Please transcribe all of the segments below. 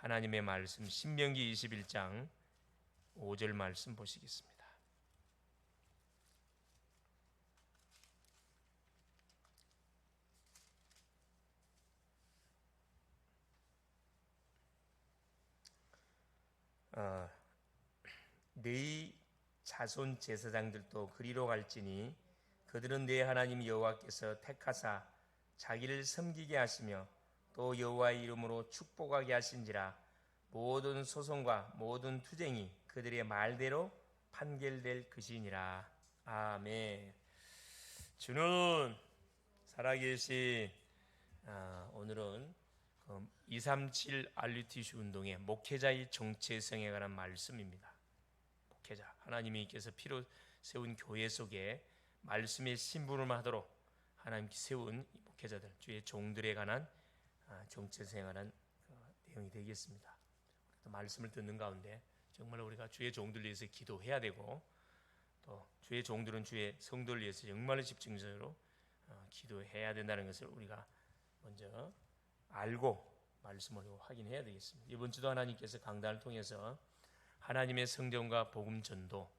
하나님의 말씀 신명기 21장 5절 말씀 보시겠습니다. 네 자손 제사장들도 그리로 갈지니 그들은 네 하나님 여호와께서 택하사 자기를 섬기게 하시며 또 여호와의 이름으로 축복하게 하신지라 모든 소송과 모든 투쟁이 그들의 말대로 판결될 것이니라. 아멘. 주는 살아계신 오늘은 237 RUTC 운동의 목회자의 정체성에 관한 말씀입니다. 목회자, 하나님께서 피로 세운 교회 속에 말씀의 신분을 하도록 하나님께 세운 목회자들, 주의 종들에 관한 정체성에 관한 내용이 되겠습니다. 또 말씀을 듣는 가운데 정말 우리가 주의 종들 위해서 기도해야 되고, 또 주의 종들은 주의 성도를 위해서 정말로 집중적으로 기도해야 된다는 것을 우리가 먼저 알고 말씀을 확인해야 되겠습니다. 이번 주도 하나님께서 강단을 통해서 하나님의 성전과 복음 전도,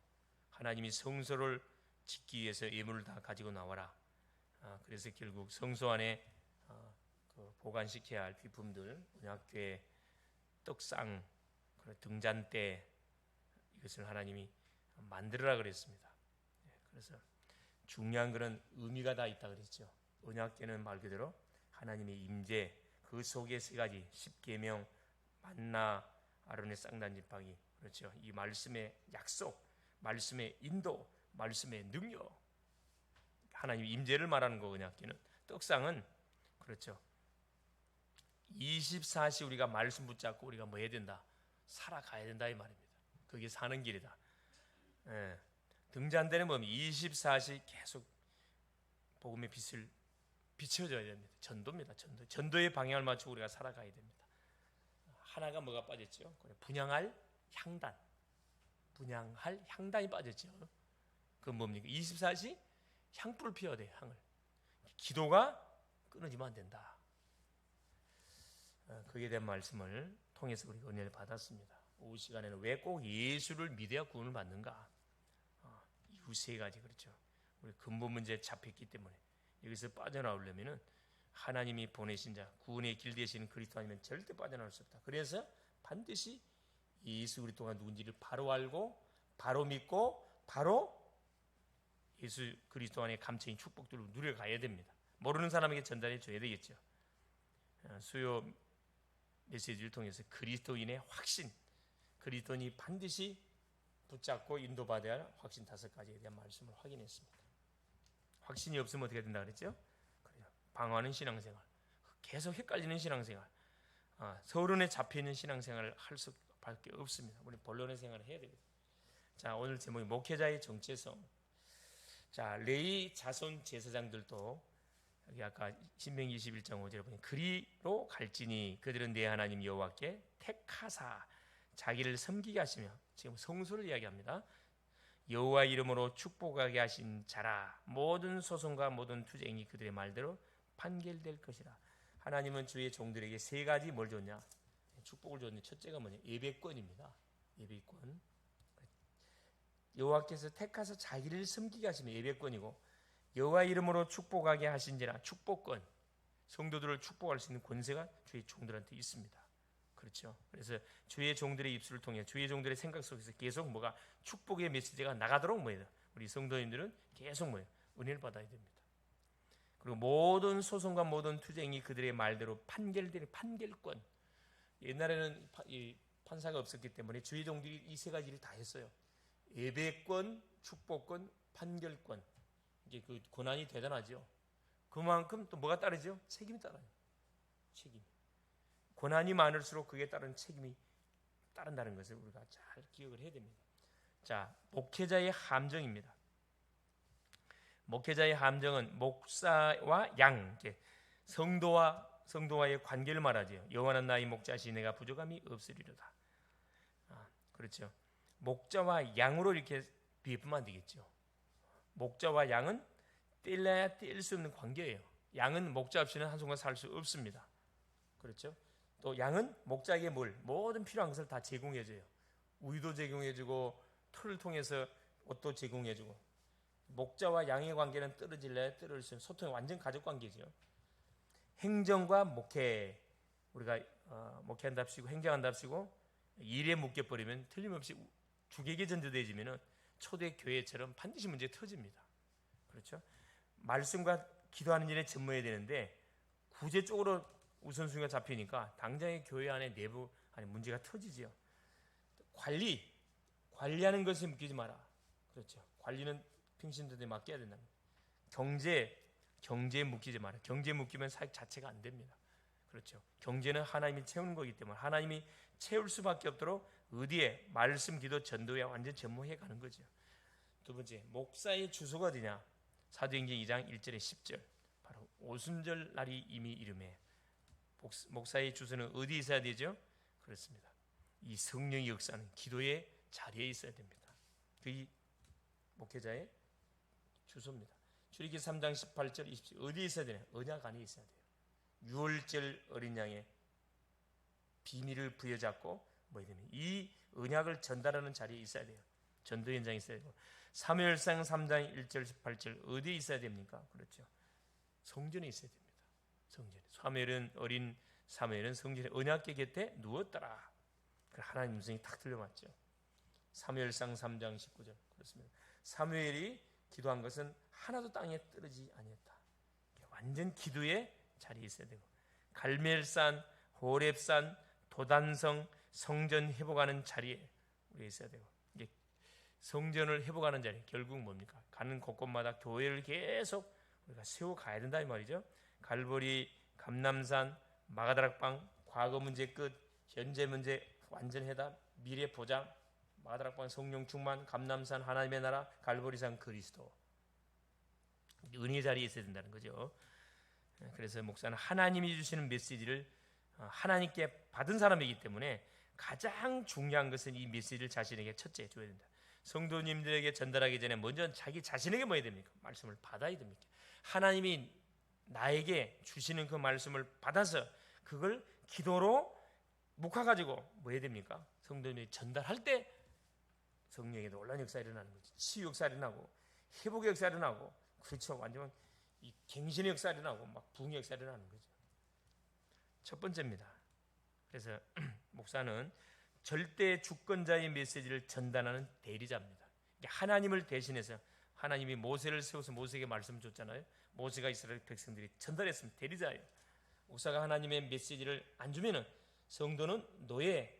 하나님이 성소를 짓기 위해서 예물을 다 가지고 나와라. 그래서 결국 성소 안에 보관시켜야 할 비품들, 언약궤, 떡상, 등잔대, 이것을 하나님이 만들어라 그랬습니다. 그래서 중요한 것은 의미가 다 있다 그랬죠. 언약궤는 말 그대로 하나님의 임재, 그 속에 세 가지 십계명, 만나, 아론의 쌍난 지팡이, 그렇죠. 이 말씀의 약속, 말씀의 인도, 말씀의 능력, 하나님의 임재를 말하는 거. 언약궤는, 떡상은 그렇죠. 24시 우리가 말씀 붙잡고 우리가 뭐 해야 된다? 살아가야 된다 이 말입니다. 그게 사는 길이다. 등잔대는 뭐냐면 24시 계속 복음의 빛을 비춰줘야 됩니다. 전도입니다. 전도의 방향을 맞추고 우리가 살아가야 됩니다. 하나가 뭐가 빠졌죠? 분향할 향단. 분향할 향단이 빠졌죠. 그건 뭡니까? 24시 향불을 피워야 돼요. 향을. 기도가 끊어지면 안 된다. 거기에 대한 말씀을 통해서 우리가 은혜를 받았습니다. 오후 시간에는 왜 꼭 예수를 믿어야 구원을 받는가? 이후 세 가지, 그렇죠. 우리 근본 문제에 잡혔기 때문에 여기서 빠져나오려면은 하나님이 보내신 자, 구원의 길 되시는 그리스도 아니면 절대 빠져나올 수 없다. 그래서 반드시 예수 그리스도가 누군지를 바로 알고, 바로 믿고, 바로 예수 그리스도 안에 감춰진 축복들을 누려가야 됩니다. 모르는 사람에게 전달해 줘야 되겠죠. 수요 메시지를 통해서 그리스도인의 확신, 그리스도인이 반드시 붙잡고 인도받아야 할 확신 5가지에 대한 말씀을 확인했습니다. 확신이 없으면 어떻게 된다 그랬죠? 방황하는 신앙생활, 계속 헷갈리는 신앙생활, 서론에 잡혀있는 신앙생활을 할 수밖에 없습니다. 우리 본론의 생활을 해야 됩니다. 자, 오늘 제목이 목회자의 정체성. 자, 레위 자손 제사장들도 여기 아까 신명기 21장 5절에 보니 그리로 갈지니 그들은 내 하나님 여호와께 택하사 자기를 섬기게 하시며, 지금 성소를 이야기합니다. 여호와 이름으로 축복하게 하신 자라 모든 소송과 모든 투쟁이 그들의 말대로 판결될 것이라. 하나님은 주의 종들에게 세 가지 뭘 줬냐? 축복을 줬는데 첫째가 뭐냐? 예배권입니다. 예배권. 여호와께서 택하사 자기를 섬기게 하시면 예배권이고, 여호와 이름으로 축복하게 하신지라, 축복권, 성도들을 축복할 수 있는 권세가 주의 종들한테 있습니다. 그렇죠. 그래서 주의 종들의 입술을 통해 주의 종들의 생각 속에서 계속 뭐가 축복의 메시지가 나가도록 뭐예요? 우리 성도님들은 계속 뭐예요? 은혜를 받아야 됩니다. 그리고 모든 소송과 모든 투쟁이 그들의 말대로 판결되는 판결권. 옛날에는 판사가 없었기 때문에 주의 종들이 이 세 가지를 다 했어요. 예배권, 축복권, 판결권. 이제 그 권한이 대단하죠. 그만큼 또 뭐가 따르죠? 책임이 따라요. 책임. 권한이 많을수록 그에 따른 책임이 따른다는 것을 우리가 잘 기억을 해야 됩니다. 자, 목회자의 함정입니다. 목회자의 함정은 목사와 양, 성도와의 관계를 말하죠. 여호와는 나의 목자시니 내가 부족함이 없으리로다. 그렇죠. 목자와 양으로 이렇게 비유하면 안 되겠죠. 목자와 양은 뗄래야 뗄 수 없는 관계예요. 양은 목자 없이는 한순간 살 수 없습니다. 그렇죠. 또 양은 목자에게 모든 필요한 것을 다 제공해줘요. 우유도 제공해주고 털을 통해서 옷도 제공해주고, 목자와 양의 관계는 떨어질래 떨어질 수 있는 소통이 완전 가족 관계죠. 행정과 목회, 우리가 목회한답시고 행정한답시고 일에 묶여버리면 틀림없이 주객에 전도되어지면 초대 교회처럼 반드시 문제가 터집니다. 그렇죠? 말씀과 기도하는 일에 전무해야 되는데 구제 쪽으로 우선순위가 잡히니까 당장의 교회 안에 내부 안에 문제가 터지죠. 관리하는 것에 묶이지 마라. 그렇죠? 관리는 평신도들에 맡겨야 된다. 경제에 묶이지 마라. 경제에 묶이면 사역 자체가 안 됩니다. 그렇죠? 경제는 하나님이 채우는 거기 때문에 하나님이 채울 수밖에 없도록 어디에 말씀, 기도, 전도에 완전 전무해 가는 거죠. 두 번째, 목사의 주소가 어디냐? 사도행전 2장 1절에 10절, 바로 오순절 날이 이미 이르매. 목사의 주소는 어디에 있어야 되죠? 그렇습니다. 이 성령의 역사는 기도의 자리에 있어야 됩니다. 그게 목회자의 주소입니다. 출애굽기 3장 18절 20절 어디에 있어야 되냐? 언약 안에 있어야 돼요. 유월절 어린 양의 비밀을 부여잡고 이 언약을 전달하는 자리에 있어야 돼요. 전도 현장에 있어야 되고, 사무엘상 3장 1절 18절 어디에 있어야 됩니까? 그렇죠. 성전에 있어야 됩니다. 성전에. 어린 사무엘은 성전에 언약궤 곁에 누웠더라. 하나님 음성이 탁 들려왔죠. 사무엘상 3장 19절 그렇습니다. 사무엘이 기도한 것은 하나도 땅에 떨어지지 아니었다. 완전 기도의 자리에 있어야 되고, 갈멜산, 호렙산, 도단성, 성전 회복하는 자리에 우리가 있어야 되고, 이제 성전을 회복하는 자리 결국 뭡니까? 가는 곳곳마다 교회를 계속 우리가 세워가야 된다 이 말이죠. 갈보리, 감남산, 마가다락방, 과거 문제 끝, 현재 문제 완전 해답, 미래 보장, 마가다락방 성령 충만, 감남산 하나님의 나라, 갈보리산 그리스도. 은혜의 자리에 있어야 된다는 거죠. 그래서 목사는 하나님이 주시는 메시지를 하나님께 받은 사람이기 때문에 가장 중요한 것은 이 메시지를 자신에게 첫째 줘야 된다. 성도님들에게 전달하기 전에 먼저 자기 자신에게 뭐 해야 됩니까? 말씀을 받아야 됩니까? 하나님이 나에게 주시는 그 말씀을 받아서 그걸 기도로 묵혀가지고 뭐 해야 됩니까? 성도님이 전달할 때 성령의 놀라운 역사가 일어나는 거죠. 치유 역사가 일어나고 회복의 역사가 일어나고, 그렇죠. 완전 이 갱신의 역사가 일어나고 막 부흥의 역사가 일어나는 거죠. 첫 번째입니다. 그래서 목사는 절대 주권자의 메시지를 전달하는 대리자입니다. 하나님을 대신해서, 하나님이 모세를 세워서 모세에게 말씀을 줬잖아요. 모세가 이스라엘 백성들이 전달했습니다. 대리자예요. 목사가 하나님의 메시지를 안 주면은 성도는 노예,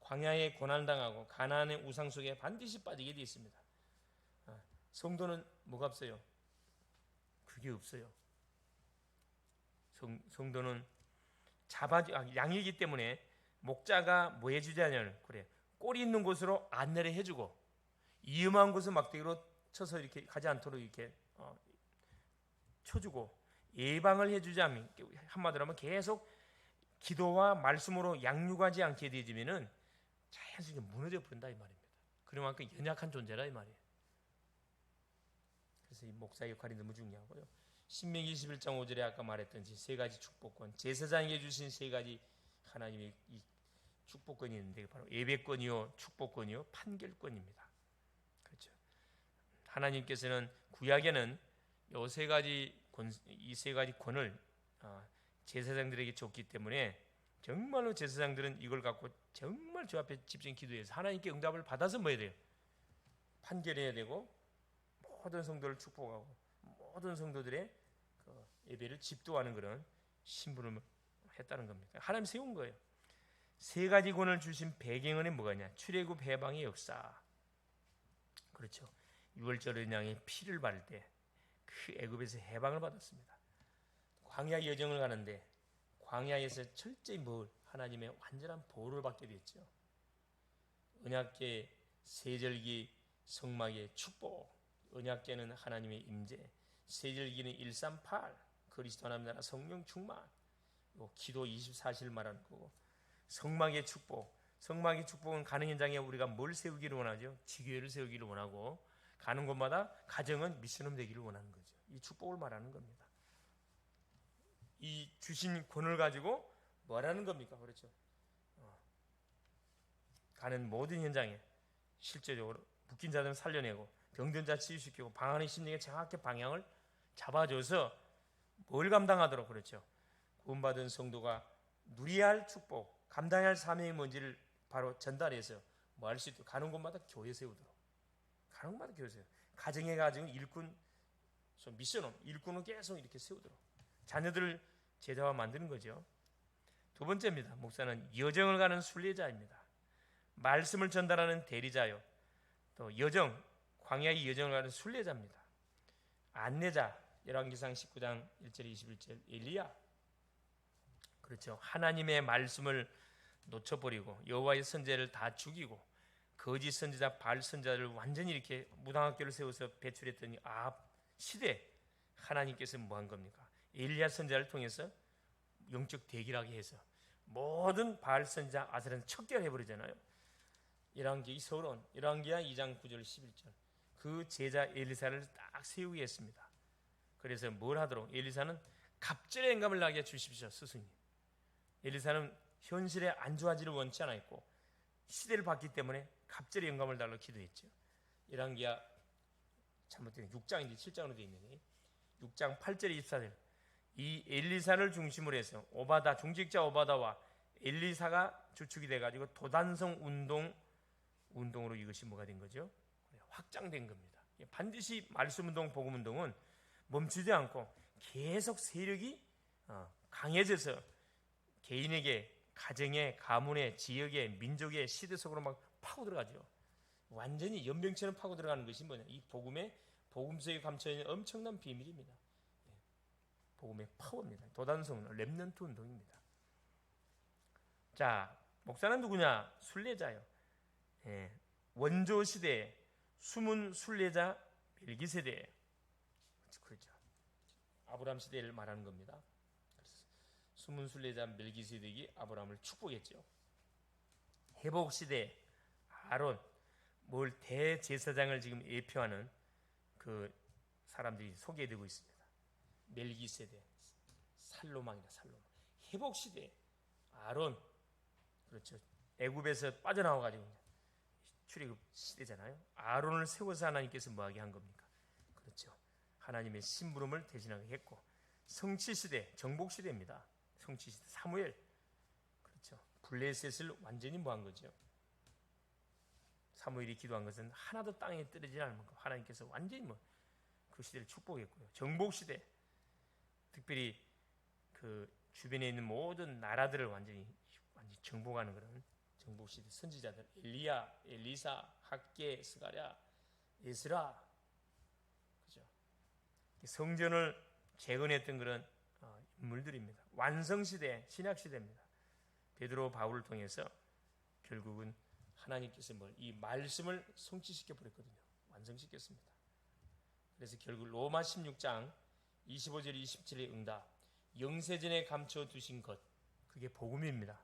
광야에 고난당하고 가나안의 우상 속에 반드시 빠지게 되어 있습니다. 성도는 뭐가 없어요? 그게 없어요. 성도는 양이기 때문에 목자가 뭐 해주자냐면, 그래, 꼴이 있는 곳으로 안내를 해주고 위험한 곳을 막대기로 쳐서 이렇게 가지 않도록 이렇게 쳐주고 예방을 해주자면, 한마디로 하면 계속 기도와 말씀으로 양육하지 않게 되어지면은 자연스럽게 무너져 버린다 이 말입니다. 그만큼 연약한 존재라 이 말이에요. 그래서 이 목사의 역할이 너무 중요하고요. 신명기 21장 5절에 아까 말했던지 세 가지 축복권, 제사장에게 주신 세 가지 하나님의 이 축복권이 있는데 바로 예배권이요, 축복권이요, 판결권입니다. 그렇죠. 하나님께서는 구약에는 이 세 가지 권을 제사장들에게 줬기 때문에 정말로 제사장들은 이걸 갖고 정말 주 앞에 집중 기도해서 하나님께 응답을 받아서 뭐 해야 돼요? 판결해야 되고, 모든 성도를 축복하고 모든 성도들의 그 예배를 집도하는 그런 신분을 했다는 겁니다. 하나님 세운 거예요. 세 가지 권을 주신 배경은 뭐가 있냐? 출애굽 해방의 역사. 그렇죠. 유월절 양의 피를 바를 때 그 애굽에서 해방을 받았습니다. 광야 여정을 가는데 광야에서 철저히 하나님의 완전한 보호를 받게 됐죠. 언약궤, 세절기, 성막의 축복, 언약궤는 하나님의 임재, 세절기는 138, 그리스도 하나님 나라 성령 충만, 기도 24시를 말하는 거고, 성막의 축복은 가는 현장에 우리가 뭘 세우기를 원하죠? 지교회를 세우기를 원하고, 가는 곳마다 가정은 미션홈 되기를 원하는 거죠. 이 축복을 말하는 겁니다. 이 주신 권을 가지고 뭐라는 겁니까? 그렇죠. 가는 모든 현장에 실제적으로 묶인 자들은 살려내고 병든 자 치유시키고 방안의 심리에 정확히 방향을 잡아줘서 뭘 감당하도록, 그렇죠, 구원받은 성도가 누려야 할 축복, 감당해야 할 사명이 뭔지를 바로 전달해서 뭐 할 수 있도록 가는 곳마다 교회 세우도록, 가는 곳마다 교회 세우도록, 가정에 가지고 일꾼, 미션홈 일꾼을 계속 이렇게 세우도록 자녀들을 제자화 만드는 거죠. 두 번째입니다. 목사는 여정을 가는 순례자입니다. 말씀을 전달하는 대리자요, 또 여정, 광야의 여정을 가는 순례자입니다. 안내자, 열왕기상 19장 1절 21절 엘리야, 그렇죠, 하나님의 말씀을 놓쳐버리고 여호와의 선제를 다 죽이고 거짓 선지자 바알 선지자를 완전히 이렇게 무당학교를 세워서 배출했더니 시대 하나님께서 뭐 한 겁니까? 엘리야 선지자를 통해서 영적 대기하게 해서 모든 바알 선지자 아세라는 척결해 버리잖아요. 열왕기 서론 열왕기하 2장 9절 11절 그 제자 엘리사를 딱 세우게 했습니다. 그래서 뭘 하도록? 엘리사는 갑절의 영감을 나게 주십시오, 스승님. 엘리사는 현실에 안주하지를 원치 않았고 시대를 봤기 때문에 갑절의 영감을 달라고 기도했죠. 열왕기하 잘못된 6장인지 7장으로 되어 있는데 6장 8절 24절 이 엘리사를 중심으로 해서 오바다, 중직자 오바다와 엘리사가 주축이 돼가지고 도단성 운동으로 이것이 뭐가 된 거죠? 확장된 겁니다. 반드시 말씀운동, 복음운동은 멈추지 않고 계속 세력이 강해져서 개인에게, 가정에, 가문에, 지역에, 민족에, 시대 속으로 막 파고 들어가죠. 완전히 연병처럼 파고 들어가는 것이 뭐냐? 이 복음 속에 감춰 있는 엄청난 비밀입니다. 복음의 파워입니다. 도단성, 렘넌트 운동입니다. 자, 목사는 누구냐? 순례자요. 원조 시대에 숨은 순례자 멜기세덱, 그렇죠. 아브라함 시대를 말하는 겁니다. 숨은 순례자 멜기세덱이 아브라함을 축복했죠. 회복 시대 아론, 뭘 대제사장을 지금 예표하는 그 사람들이 소개되고 있습니다. 멜기세덱, 살로망이다, 살로망. 회복 시대 아론, 그렇죠. 애굽에서 빠져나와 가지고 출애굽 시대잖아요. 아론을 세워서 하나님께서 뭐하게 한 겁니까? 그렇죠. 하나님의 심부름을 대신하게 했고, 성취 시대, 정복 시대입니다. 성취 시대 사무엘, 그렇죠. 블레셋을 완전히 뭐한 거죠? 사무엘이 기도한 것은 하나도 땅에 떨어지지 않을 만큼 하나님께서 완전히 그 시대를 축복했고요. 정복 시대, 특별히 그 주변에 있는 모든 나라들을 완전히 정복하는 그런 정복 시대 선지자들, 엘리야, 엘리사, 학계, 스가랴, 에스라, 그죠? 성전을 재건했던 그런 인물들입니다. 완성 시대, 신약 시대입니다. 베드로, 바울을 통해서 결국은 하나님께서 이 말씀을 성취시켜 버렸거든요. 완성시켰습니다. 그래서 결국 로마 16장 25절 27의 응답, 영세전에 감춰 두신 것, 그게 복음입니다.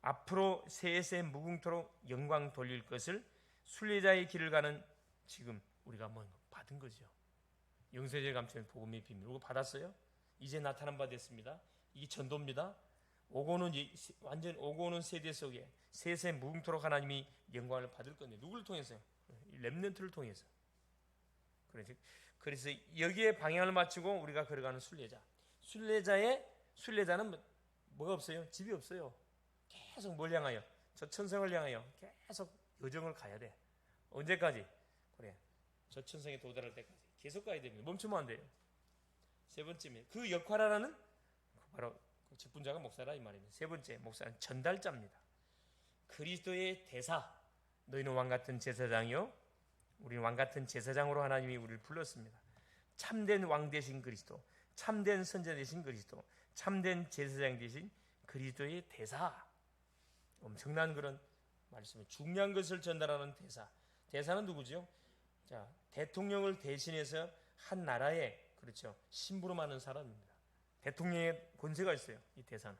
앞으로 세세 무궁토록 영광 돌릴 것을 순례자의 길을 가는 지금 우리가 받은 거죠. 영세전에 감춰진 복음의 비밀, 이거 받았어요? 이제 나타난 바 됐습니다. 이게 전도입니다. 완전 오고 오는 세대 속에 세세 무궁토록 하나님이 영광을 받을 건데 누구를 통해서요? 렘넌트를 통해서. 그래서 여기에 방향을 맞추고 우리가 걸어가는 순례자. 순례자는 뭐가 없어요? 집이 없어요. 계속 뭘 향하여? 저 천성을 향하여 계속 여정을 가야 돼. 언제까지? 그래, 저 천성에 도달할 때까지 계속 가야 됩니다. 멈추면 안 돼요. 세 번째입니다. 그 역할하라는 바로 그 직분자가 목사라 이 말입니다. 세 번째, 목사는 전달자입니다. 그리스도의 대사. 너희는 왕같은 제사장이요, 우리는 왕같은 제사장으로 하나님이 우리를 불렀습니다. 참된 왕 되신 그리스도, 참된 선자 되신 그리스도, 참된 제사장 되신 그리스도의 대사. 엄청난 그런 말씀이 중요한 것을 전달하는 대사. 대사는 누구죠? 자, 대통령을 대신해서 한 나라에, 그렇죠, 심부름하는 사람입니다. 대통령의 권세가 있어요. 이 대사는.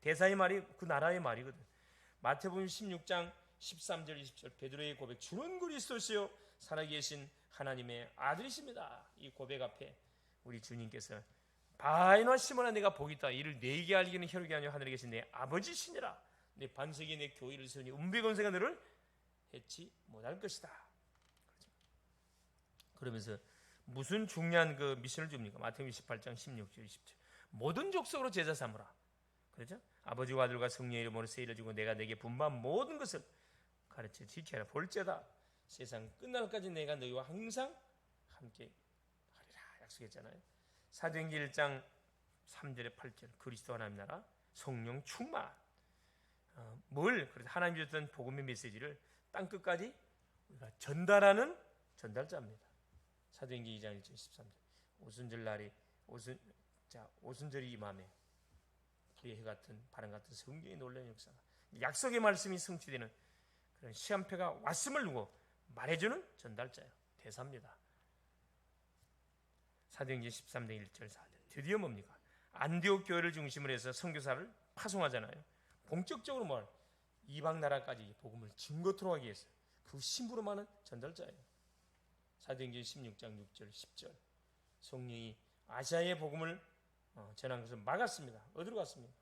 대사의 말이 그 나라의 말이거든. 마태복음 16장 13절 20절 베드로의 고백, 주는 그리스도시요 살아계신 하나님의 아들이십니다. 이 고백 앞에 우리 주님께서 바이나 시몬아 내가 복이 있다. 이를 내게 알기는 혈육이 아니요 하늘에 계신 내 아버지시니라. 내 반석에 내 교회를 세우니 은배건세가 너를 해치 못할 것이다. 그러면서 무슨 중요한 그 미션을 줍니까? 마태복음 18장 16절 20절. 모든 족속으로 제자 삼으라. 그렇죠? 아버지와 아들과 성령의 이름으로 세일을 주고 내가 내게 분부한 모든 것을 가르쳐 지켜라. 볼지어다 세상 끝날까지 내가 너희와 항상 함께 하리라 약속했잖아요. 사도행전 1장 3절에 8절 그리스도 하나님 나라 성령 충만. 뭘 그래서 하나님이 줬던 복음의 메시지를 땅 끝까지 우리가 전달하는 전달자입니다. 사도행전 2장 1절 13절 오순절 날이 오순절이 임함에 불의 해 같은 바람 같은 성경의 놀라운 역사가 약속의 말씀이 성취되는 그런 시한표가 왔음을 두고 말해주는 전달자예요. 대사입니다. 사도행전 13장 1절 4절 드디어 뭡니까? 안디옥 교회를 중심으로 해서 선교사를 파송하잖아요. 본격적으로 뭘 이방 나라까지 복음을 증거토록 하기 위해서 그 심부름하는 전달자예요. 사도행전 16장 6절 10절 성령이 아시아의 복음을 전한 것을 막았습니다. 어디로 갔습니까?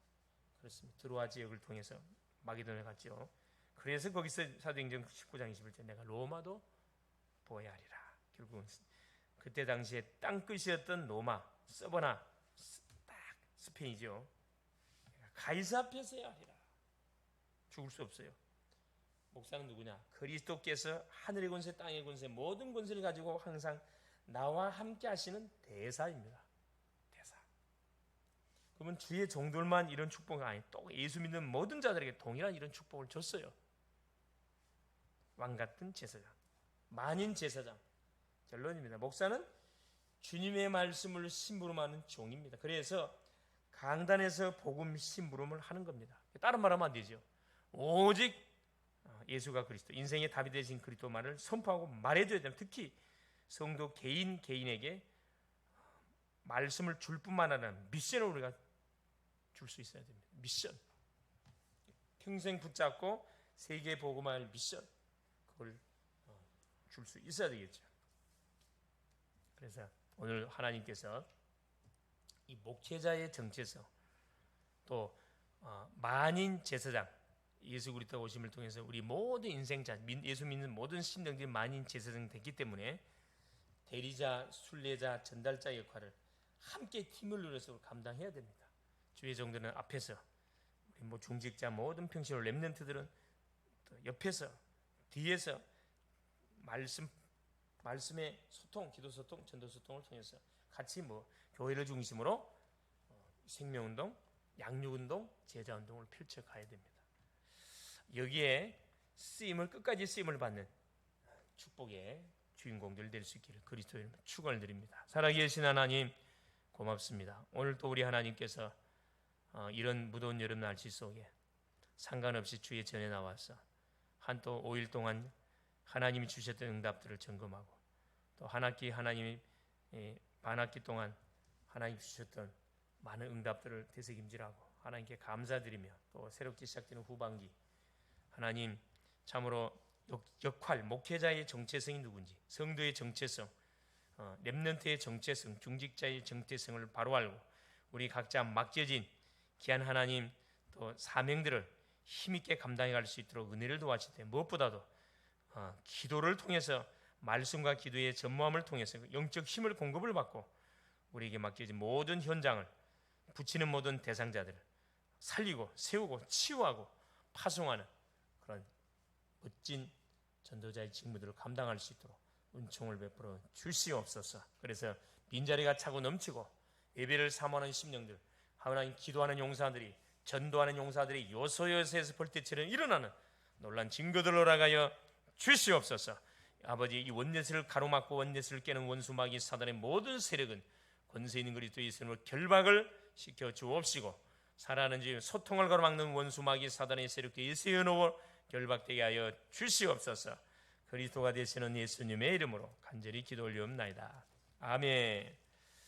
그렇습니다. 드로아 지역을 통해서 마게도냐에 갔죠. 그래서 거기서 사도행전 19장 21절 내가 로마도 보아야 하리라. 결국은 그때 당시에 땅끝이었던 로마, 서버나 딱 스페인이죠. 가이사 앞에서 해야 하리라. 죽을 수 없어요. 목사는 누구냐? 그리스도께서 하늘의 권세, 땅의 권세, 모든 권세를 가지고 항상 나와 함께 하시는 대사입니다. 대사. 그러면 주의 종들만 이런 축복이 아니 또 예수 믿는 모든 자들에게 동일한 이런 축복을 줬어요. 왕 같은 제사장, 만인 제사장. 결론입니다. 목사는 주님의 말씀을 심부름하는 종입니다. 그래서 강단에서 복음 심부름을 하는 겁니다. 다른 말하면 안 되죠. 오직 예수가 그리스도, 인생의 답이 되신 그리스도만을 선포하고 말해줘야 됩니다. 특히 성도 개인에게 말씀을 줄 뿐만 아니라 미션을 우리가 줄 수 있어야 됩니다. 미션. 평생 붙잡고 세계에 복음할 미션. 그걸 줄 수 있어야 되겠죠. 그래서 오늘 하나님께서 이 목회자의 정체성 또 만인 제사장 예수 그리스도 오심을 통해서 우리 모든 인생자 예수 믿는 모든 신령들이 만인 제사장이 됐기 때문에 대리자, 순례자, 전달자 역할을 함께 팀을 이루어서 감당해야 됩니다. 주의 종들은 앞에서 우리 중직자 모든 평신호 렘넌트들은 또 옆에서 뒤에서 말씀의 소통, 기도 소통, 전도 소통을 통해서 같이 교회를 중심으로 생명운동, 양육운동, 제자운동을 펼쳐가야 됩니다. 여기에 끝까지 쓰임을 받는 축복의 주인공들 될 수 있기를 그리스도의 이름으로 축원을 드립니다. 살아계신 하나님 고맙습니다. 오늘 또 우리 하나님께서 이런 무더운 여름 날씨 속에 상관없이 주의 전에 나와서 한 또 5일 동안 하나님이 주셨던 응답들을 점검하고 또 한 학기 하나님이 반학기 동안 하나님 주셨던 많은 응답들을 되새김질하고 하나님께 감사드리며 또 새롭게 시작되는 후반기 하나님 참으로 역할, 목회자의 정체성이 누군지 성도의 정체성, 렘넌트의 정체성, 중직자의 정체성을 바로 알고 우리 각자 맡겨진 귀한 하나님 또 사명들을 힘있게 감당해 갈 수 있도록 은혜를 도와주되 무엇보다도 기도를 통해서 말씀과 기도의 전무함을 통해서 영적 힘을 공급을 받고 우리에게 맡겨진 모든 현장을 붙이는 모든 대상자들을 살리고 세우고 치유하고 파송하는 그런 멋진 전도자의 직무들을 감당할 수 있도록 은총을 베풀어 주시옵소서. 그래서 빈자리가 차고 넘치고 예배를 사모하는 심령들, 하나님 기도하는 용사들이 전도하는 용사들이 요소요소에서 벌떼처럼 일어나는 놀란 증거들을 허락하여 주시옵소서. 아버지 이 원내스를 가로막고 원내스를 깨는 원수마귀 사단의 모든 세력은 권세 있는 그리스도 예수님으로 결박을 시켜 주옵시고 살아가는 지 소통을 가로막는 원수마귀 사단의 세력도 예수의 은혜로 결박되게 하여 주시옵소서. 그리스도가 되시는 예수님의 이름으로 간절히 기도 올리옵나이다. 아멘.